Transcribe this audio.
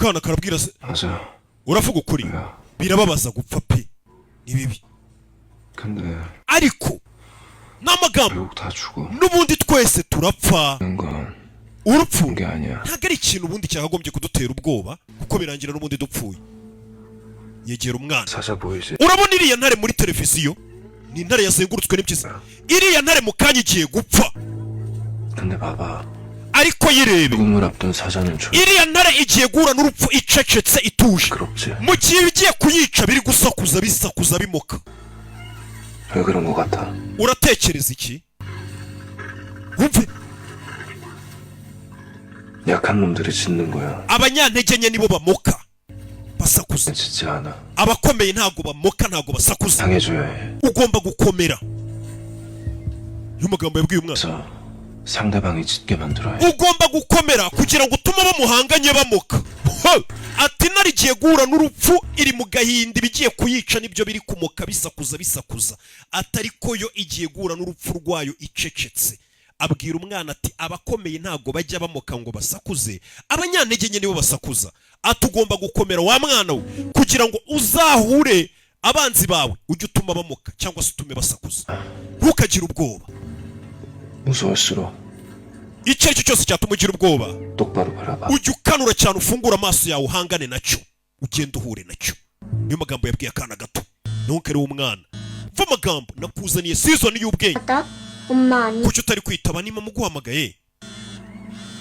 akana karabwira se 맞아. uravuga ukuri birababaza gupfa pe ni bibi 근데 ariko n'amagambo 결국 다 죽어. n'ubundi twese turapfa 건 urupfu 게 아니야. ntabwo ari ikintu ubundi cyakagombye kudutera ubwoba kuko birangira n'ubundi dupfuye yegera umwana 사자 보이지? urabona iriya ntare muri televiziyo ni intare yazengurutswe n'impyisi iriya ntare mu kanya igiye gupfa 근데 봐봐. ariko yirebe 죽음을 앞둔 사자는 iriya ntare igiye guhura n'urupfu icecetse ituje 그렇지. mu gihe bigiye kuyica biri gusakuza bisakuza bimoka 왜 그런 것 같아? uratekereza iki wumve 약한 놈들이 짖는 거야. abanyantege nke nibo bamoka basakuza 짖지 않아. abakomeye ntago bamoka ntago basakuza 당해줘야 해. ugomba gukomera iyo magambo yabwiye umwana 그래서 상대방이 짖게 만들어야 해. ugomba gukomera kugira ngo utume abo muhanganye bamoka ati ntare igiye guhura n'urupfu iri mu gahinda ibigiye kuyica nibyo biri kumoka bisakuza bisakuza atariko yo igiye guhura n'urupfu rwayo icecetse abwira umwana ati abakomeye ntago bajya bamoka ngo basakuze abanyantege nke nibo basakuza ati ugomba gukomera wa mwana we kugira ngo uzahure abanzi bawe ujye utuma bamoka cyangwa se utume basakuza ntukagire ubwoba 무서울수록 icyo ari cyo cyose cyatuma ugira ubwoba 똑바로 바라봐. ujye ukanura cyane ufungura amaso yawe uhangane nacyo ugenda uhure nacyo niyo magambo yabwiye akana gato ntukere w'umwana mva amagambo nakuzaniye season y'ubwenge 엄마 아니 kuki utari kwitaba niba muguhamagaye